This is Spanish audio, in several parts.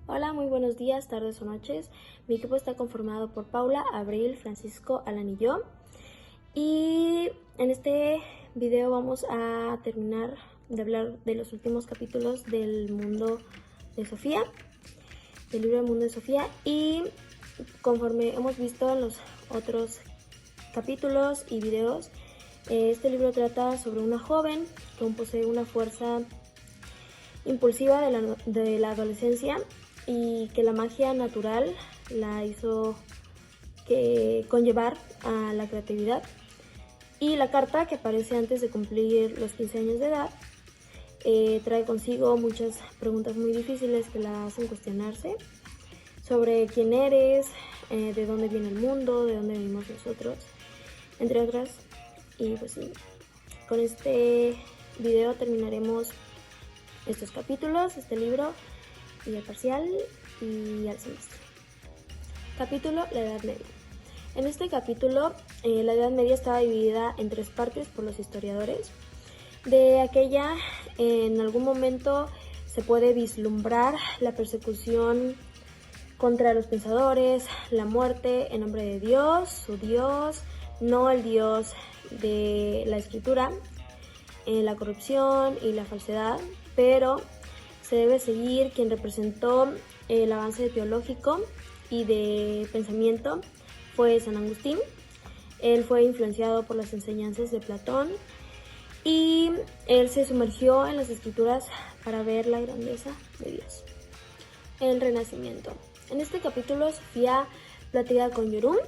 Hola, muy buenos días, tardes o noches. Mi equipo está conformado por Paula, Abril, Francisco, Alan y yo. Y en este video vamos a terminar de hablar de los últimos capítulos del mundo de Sofía, del libro del mundo de Sofía. Y conforme hemos visto los otros capítulos y videos, este libro trata sobre una joven que aún posee una fuerza impulsiva de la adolescencia y que la magia natural la hizo conllevar a la creatividad. Y la carta, que aparece antes de cumplir los 15 años de edad, trae consigo muchas preguntas muy difíciles que la hacen cuestionarse sobre quién eres, de dónde viene el mundo, de dónde venimos nosotros, entre otras. Y pues sí, con este video terminaremos estos capítulos, este libro, y el parcial y al semestre. Capítulo: la Edad Media. En este capítulo, la Edad Media estaba dividida en 3 partes por los historiadores. De aquella, en algún momento se puede vislumbrar la persecución contra los pensadores, la muerte en nombre de Dios, su Dios, no el Dios de la Escritura, la corrupción y la falsedad, pero se debe seguir quien representó el avance teológico y de pensamiento fue San Agustín. Él fue influenciado por las enseñanzas de Platón y él se sumergió en las escrituras para ver la grandeza de Dios. El Renacimiento. En este capítulo, Sofía platica con Jörún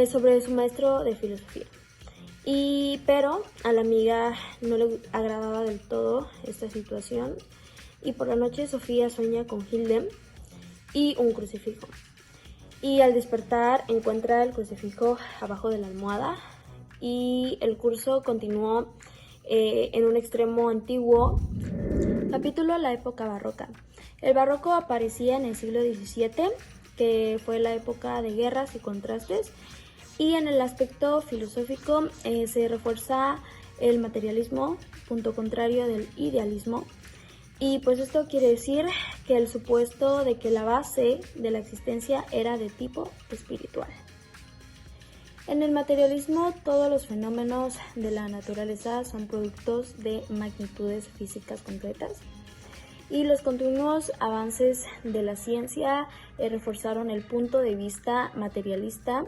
sobre su maestro de filosofía. Pero a la amiga no le agradaba del todo esta situación, y por la noche Sofía sueña con Hilde y un crucifijo. Y al despertar encuentra el crucifijo abajo de la almohada, y el curso continuó en un extremo antiguo. Capítulo: la época barroca. El barroco aparecía en el siglo XVII, que fue la época de guerras y contrastes, y en el aspecto filosófico se refuerza el materialismo, punto contrario del idealismo. Y pues esto quiere decir que el supuesto de que la base de la existencia era de tipo espiritual. En el materialismo, todos los fenómenos de la naturaleza son productos de magnitudes físicas concretas, y los continuos avances de la ciencia reforzaron el punto de vista materialista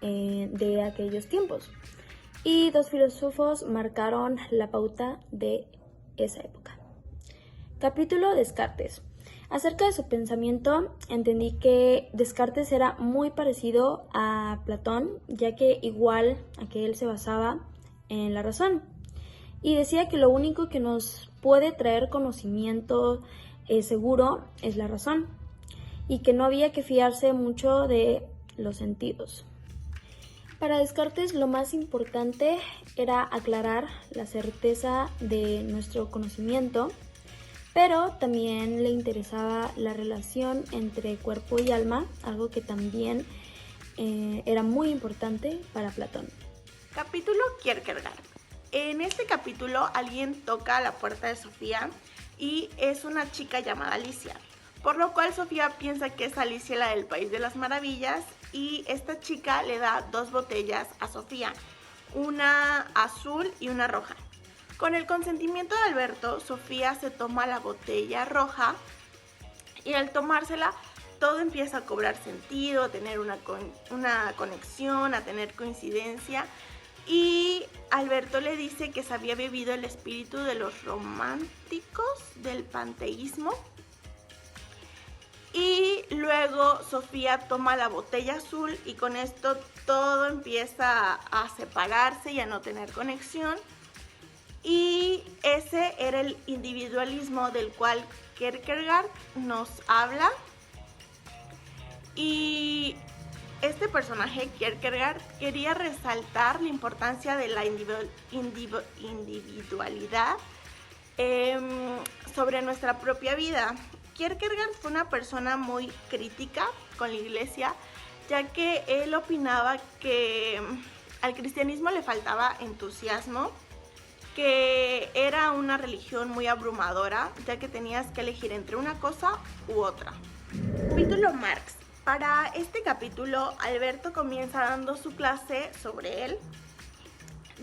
de aquellos tiempos. Y 2 filósofos marcaron la pauta de esa época. Capítulo: Descartes. Acerca de su pensamiento, entendí que Descartes era muy parecido a Platón, ya que igual a que él se basaba en la razón. Y decía que lo único que nos puede traer conocimiento seguro es la razón, y que no había que fiarse mucho de los sentidos. Para Descartes, lo más importante era aclarar la certeza de nuestro conocimiento, pero también le interesaba la relación entre cuerpo y alma, algo que también era muy importante para Platón. Capítulo: Kierkegaard. En este capítulo alguien toca a la puerta de Sofía y es una chica llamada Alicia, por lo cual Sofía piensa que es Alicia la del País de las Maravillas, y esta chica le da 2 botellas a Sofía, una azul y una roja. Con el consentimiento de Alberto, Sofía se toma la botella roja, y al tomársela todo empieza a cobrar sentido, a tener una conexión, a tener coincidencia. Y Alberto le dice que se había bebido el espíritu de los románticos del panteísmo. Y luego Sofía toma la botella azul, y con esto todo empieza a separarse y a no tener conexión. Y ese era el individualismo del cual Kierkegaard nos habla. Y este personaje, Kierkegaard, quería resaltar la importancia de la individualidad sobre nuestra propia vida. Kierkegaard fue una persona muy crítica con la iglesia, ya que él opinaba que al cristianismo le faltaba entusiasmo, que era una religión muy abrumadora, ya que tenías que elegir entre una cosa u otra. Capítulo Marx. Para este capítulo, Alberto comienza dando su clase sobre él,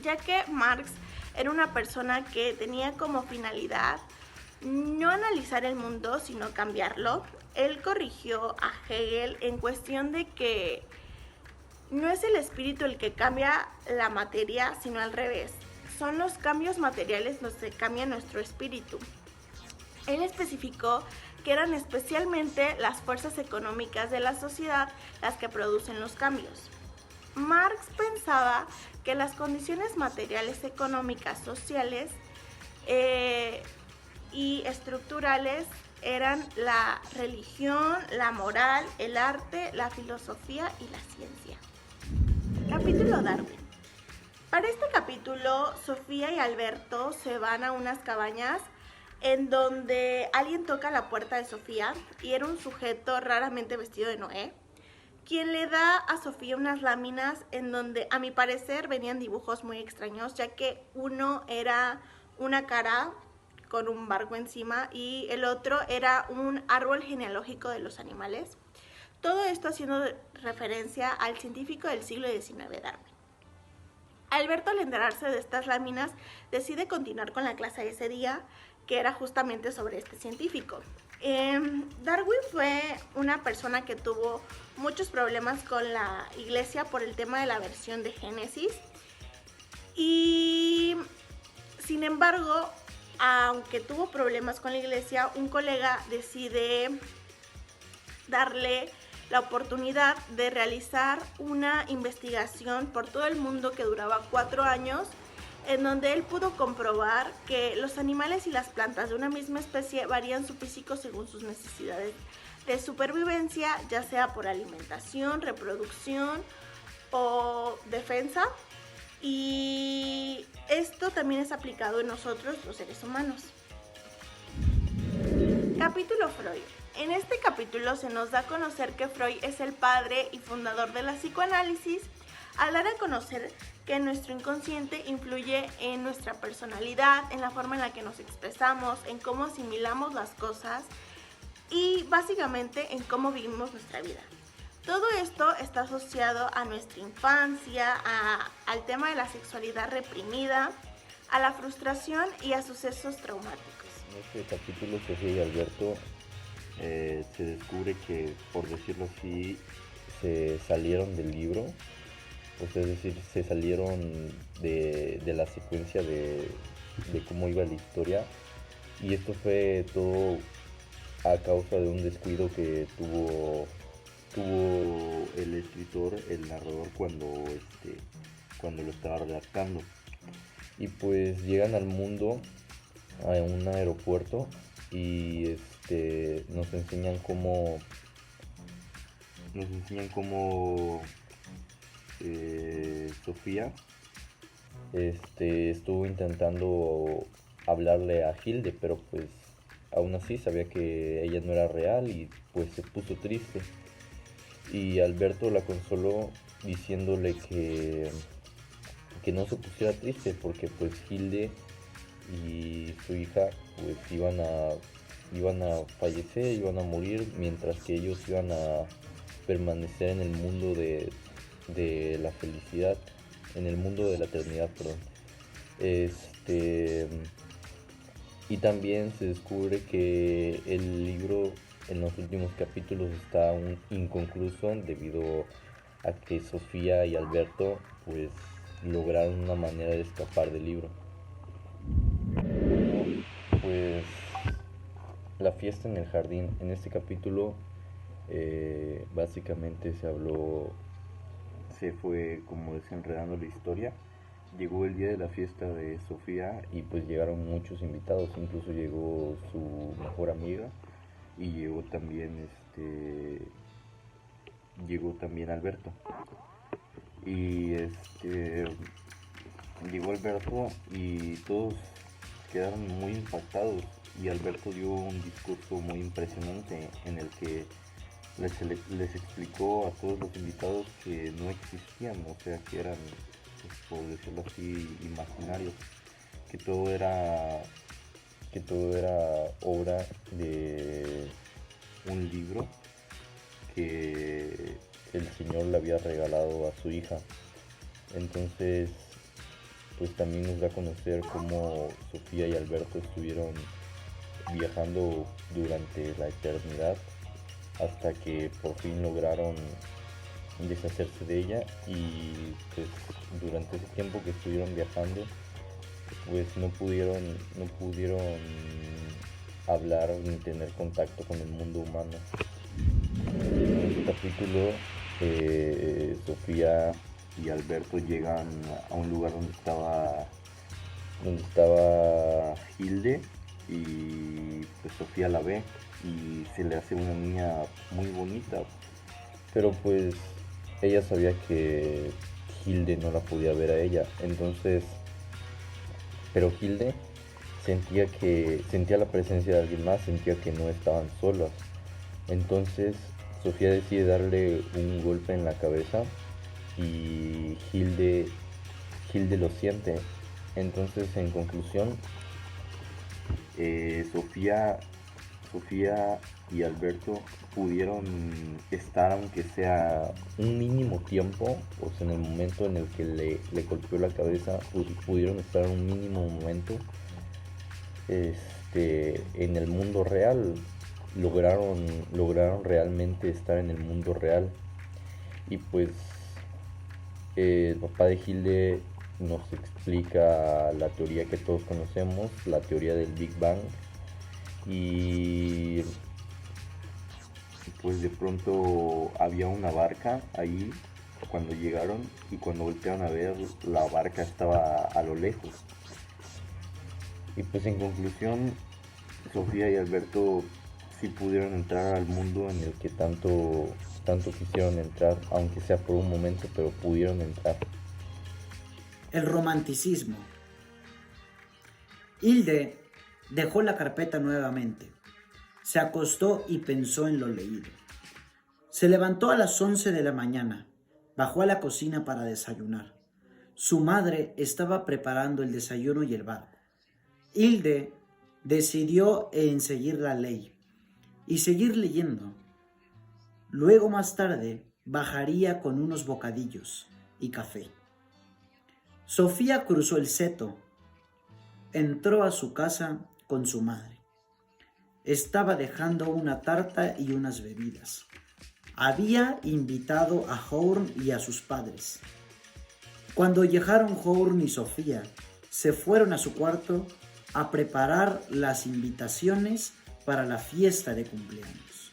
ya que Marx era una persona que tenía como finalidad no analizar el mundo, sino cambiarlo. Él corrigió a Hegel en cuestión de que no es el espíritu el que cambia la materia, sino al revés. Son los cambios materiales los que cambian nuestro espíritu. Él especificó que eran especialmente las fuerzas económicas de la sociedad las que producen los cambios. Marx pensaba que las condiciones materiales, económicas, sociales y estructurales eran la religión, la moral, el arte, la filosofía y la ciencia. Capítulo Darwin. Para este capítulo, Sofía y Alberto se van a unas cabañas en donde alguien toca la puerta de Sofía y era un sujeto raramente vestido de Noé, quien le da a Sofía unas láminas en donde, a mi parecer, venían dibujos muy extraños, ya que uno era una cara con un barco encima y el otro era un árbol genealógico de los animales. Todo esto haciendo referencia al científico del siglo XIX, Darwin. Alberto, al enterarse de estas láminas, decide continuar con la clase de ese día, que era justamente sobre este científico. Darwin fue una persona que tuvo muchos problemas con la iglesia por el tema de la versión de Génesis. Y sin embargo, aunque tuvo problemas con la iglesia, un colega decide darle la oportunidad de realizar una investigación por todo el mundo que duraba 4 años, en donde él pudo comprobar que los animales y las plantas de una misma especie varían su físico según sus necesidades de supervivencia, ya sea por alimentación, reproducción o defensa. Y esto también es aplicado en nosotros, los seres humanos. Capítulo Freud. En este capítulo se nos da a conocer que Freud es el padre y fundador de la psicoanálisis, al dar a conocer que nuestro inconsciente influye en nuestra personalidad, en la forma en la que nos expresamos, en cómo asimilamos las cosas y básicamente en cómo vivimos nuestra vida. Todo esto está asociado a nuestra infancia, al tema de la sexualidad reprimida, a la frustración y a sucesos traumáticos. En este capítulo, Sofía y Alberto se descubre que, por decirlo así, se salieron del libro, pues es decir, se salieron de la secuencia de cómo iba la historia, y esto fue todo a causa de un descuido que tuvo el escritor, el narrador, cuando lo estaba redactando. Y pues llegan al mundo, a un aeropuerto, y nos enseñan cómo Sofía estuvo intentando hablarle a Hilde, pero pues aún así sabía que ella no era real y pues se puso triste. Y Alberto la consoló diciéndole que no se pusiera triste, porque pues Hilde y su hija pues iban a fallecer, iban a morir, mientras que ellos iban a permanecer en el mundo de la felicidad, en el mundo de la eternidad, perdón. Y también se descubre que el libro en los últimos capítulos está inconcluso, debido a que Sofía y Alberto pues lograron una manera de escapar del libro. Pues la fiesta en el jardín. En este capítulo básicamente se fue como desenredando la historia. Llegó el día de la fiesta de Sofía y pues llegaron muchos invitados, incluso llegó su mejor amiga y llegó también Alberto. Y llegó Alberto y todos quedaron muy impactados, y Alberto dio un discurso muy impresionante en el que les explicó a todos los invitados que no existían, o sea, que eran, pues, por decirlo así, imaginarios, que todo era obra de un libro que el Señor le había regalado a su hija. Entonces, pues también nos da a conocer cómo Sofía y Alberto estuvieron viajando durante la eternidad hasta que por fin lograron deshacerse de ella, y pues durante ese tiempo que estuvieron viajando pues no pudieron hablar ni tener contacto con el mundo humano. En este capítulo Sofía y Alberto llegan a un lugar donde estaba Hilde, y pues Sofía la ve y se le hace una niña muy bonita, pero pues ella sabía que Hilde no la podía ver a ella. Entonces, pero Hilde sentía la presencia de alguien más, sentía que no estaban solas. Entonces Sofía decide darle un golpe en la cabeza y Hilde lo siente. Entonces, en conclusión, Sofía y Alberto pudieron estar, aunque sea un mínimo tiempo, o sea, en el momento en el que le golpeó la cabeza, pudieron estar un mínimo momento en el mundo real. Lograron realmente estar en el mundo real. Y pues el papá de Hilde nos explica la teoría que todos conocemos, la teoría del Big Bang. Y pues de pronto había una barca ahí cuando llegaron, y cuando voltearon a ver, la barca estaba a lo lejos. Y pues en conclusión, Sofía y Alberto sí pudieron entrar al mundo en el que tanto quisieron entrar, aunque sea por un momento, pero pudieron entrar. El romanticismo. Hilde dejó la carpeta nuevamente. Se acostó y pensó en lo leído. Se levantó a las 11 de la mañana. Bajó a la cocina para desayunar. Su madre estaba preparando el desayuno y el bar. Hilde decidió en seguir la ley y seguir leyendo. Luego, más tarde, bajaría con unos bocadillos y café. Sofía cruzó el seto. Entró a su casa con su madre. Estaba dejando una tarta y unas bebidas. Había invitado a Horn y a sus padres. Cuando llegaron Horn y Sofía, se fueron a su cuarto a preparar las invitaciones para la fiesta de cumpleaños.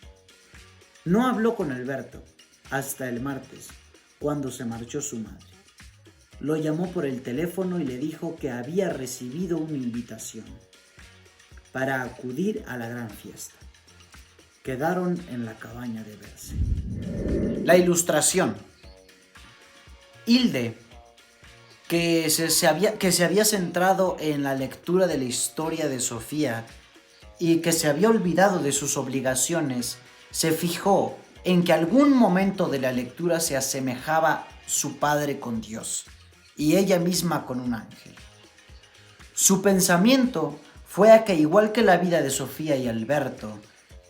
No habló con Alberto hasta el martes, cuando se marchó su madre. Lo llamó por el teléfono y le dijo que había recibido una invitación para acudir a la gran fiesta. Quedaron en la cabaña de verse. La ilustración. Hilde, que se había centrado en la lectura de la historia de Sofía y que se había olvidado de sus obligaciones, se fijó en que algún momento de la lectura se asemejaba su padre con Dios y ella misma con un ángel. Su pensamiento fue a que, igual que la vida de Sofía y Alberto,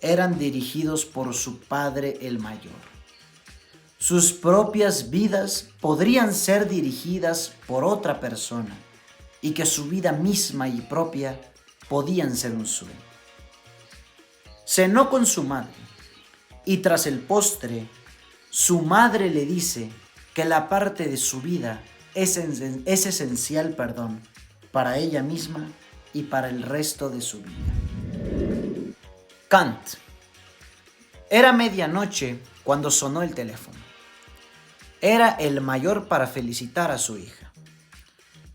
eran dirigidos por su padre el mayor. Sus propias vidas podrían ser dirigidas por otra persona y que su vida misma y propia podían ser un sueño. Cenó con su madre y tras el postre, su madre le dice que la parte de su vida es esencial para ella misma y para el resto de su vida. Kant. Era medianoche cuando sonó el teléfono. Era el mayor para felicitar a su hija.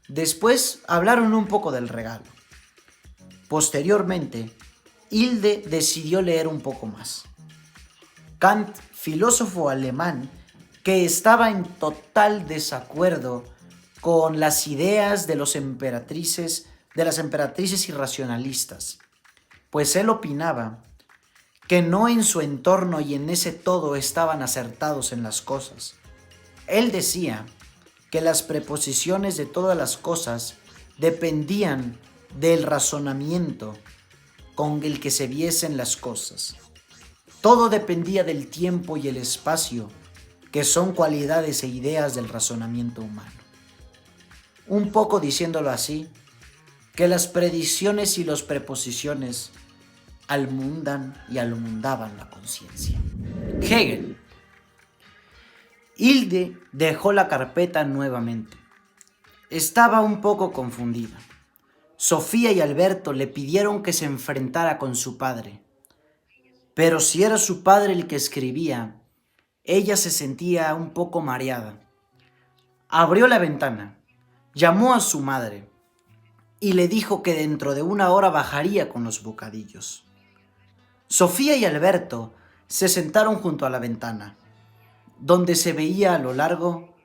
Después hablaron un poco del regalo. Posteriormente, Hilde decidió leer un poco más. Kant, filósofo alemán, que estaba en total desacuerdo con las ideas de las emperatrices irracionalistas, pues él opinaba que no en su entorno y en ese todo estaban acertados en las cosas. Él decía que las preposiciones de todas las cosas dependían del razonamiento con el que se viesen las cosas. Todo dependía del tiempo y el espacio, que son cualidades e ideas del razonamiento humano. Un poco diciéndolo así, que las predicciones y las preposiciones almundan y almundaban la conciencia. Hegel. Hilde dejó la carpeta nuevamente. Estaba un poco confundida. Sofía y Alberto le pidieron que se enfrentara con su padre. Pero si era su padre el que escribía, ella se sentía un poco mareada. Abrió la ventana, llamó a su madre y le dijo que dentro de 1 hora bajaría con los bocadillos. Sofía y Alberto se sentaron junto a la ventana, donde se veía a lo largo.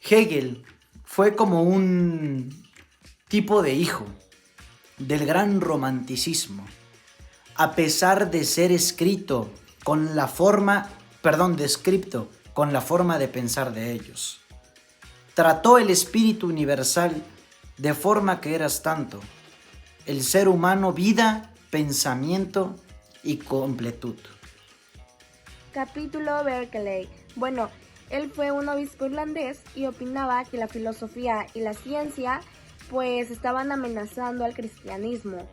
Hegel fue como un tipo de hijo del gran romanticismo, a pesar de ser descrito con la forma de pensar de ellos. Trató el espíritu universal de forma que eras tanto, el ser humano, vida, pensamiento y completud. Capítulo Berkeley. Bueno, él fue un obispo irlandés y opinaba que la filosofía y la ciencia pues estaban amenazando al cristianismo,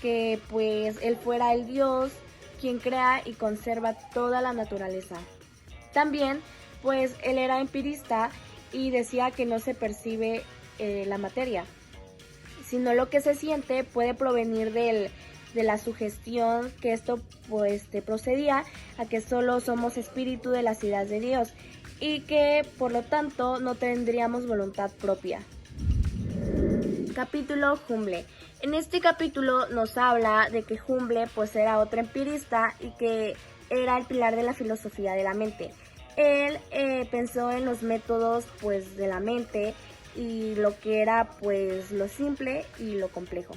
que pues él fuera el Dios quien crea y conserva toda la naturaleza. También pues él era empirista y decía que no se percibe la materia, sino lo que se siente puede provenir de la sugestión, que esto pues procedía a que solo somos espíritu de las ideas de Dios y que por lo tanto no tendríamos voluntad propia. Capítulo Humble. En este capítulo nos habla de que Humble pues era otro empirista y que era el pilar de la filosofía de la mente. Él pensó en los métodos pues de la mente y lo que era pues lo simple y lo complejo.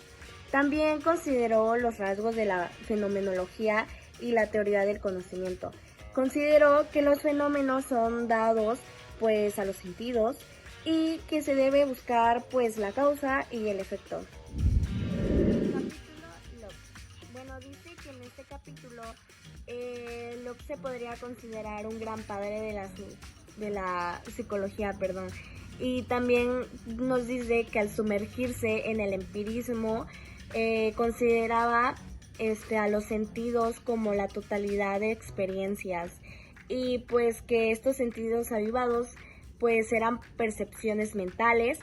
También consideró los rasgos de la fenomenología y la teoría del conocimiento. Consideró que los fenómenos son dados pues a los sentidos y que se debe buscar pues la causa y el efecto. Capítulo Locke. Bueno, dice que en este capítulo Locke se podría considerar un gran padre de la psicología, y también nos dice que al sumergirse en el empirismo consideraba a los sentidos como la totalidad de experiencias y pues que estos sentidos avivados pues eran percepciones mentales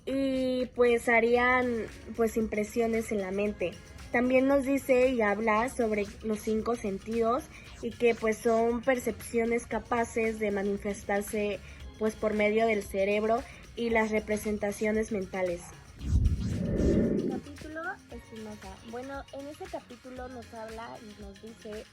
y pues harían pues impresiones en la mente. También nos dice y habla sobre los 5 sentidos y que pues son percepciones capaces de manifestarse pues por medio del cerebro y las representaciones mentales. Capítulo Spinoza. Bueno, en este capítulo nos habla y nos dice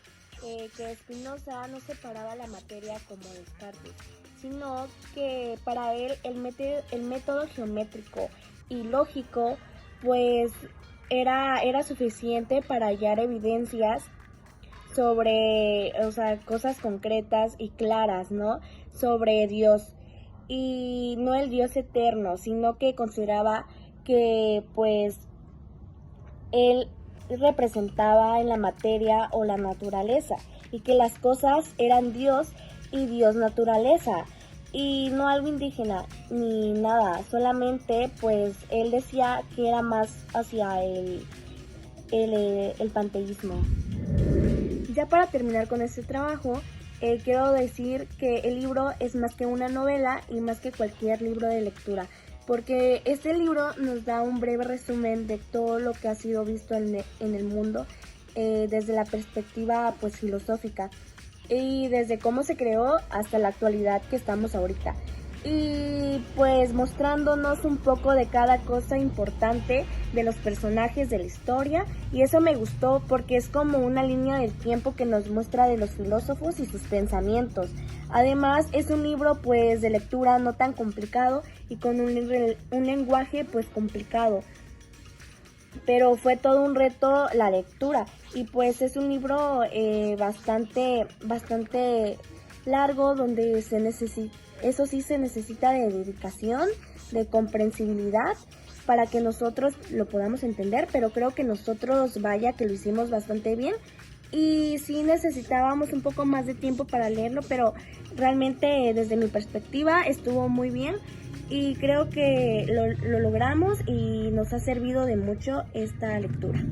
que Spinoza no separaba la materia como Descartes, sino que para él el método geométrico y lógico pues era suficiente para hallar evidencias sobre, cosas concretas y claras, ¿no? Sobre Dios, y no el Dios eterno, sino que consideraba que pues él representaba en la materia o la naturaleza y que las cosas eran Dios y Dios naturaleza y no algo indígena ni nada, solamente pues él decía que era más hacia el panteísmo. Ya para terminar con este trabajo, quiero decir que el libro es más que una novela y más que cualquier libro de lectura, porque este libro nos da un breve resumen de todo lo que ha sido visto en el mundo desde la perspectiva pues filosófica y desde cómo se creó hasta la actualidad que estamos ahorita, y pues mostrándonos un poco de cada cosa importante de los personajes de la historia, y eso me gustó porque es como una línea del tiempo que nos muestra de los filósofos y sus pensamientos. Además es un libro pues de lectura no tan complicado y con un lenguaje pues complicado, pero fue todo un reto la lectura y pues es un libro bastante largo donde se necesita de dedicación, de comprensibilidad para que nosotros lo podamos entender, pero creo que nosotros, vaya, que lo hicimos bastante bien. Y sí necesitábamos un poco más de tiempo para leerlo, pero realmente desde mi perspectiva estuvo muy bien y creo que lo logramos y nos ha servido de mucho esta lectura.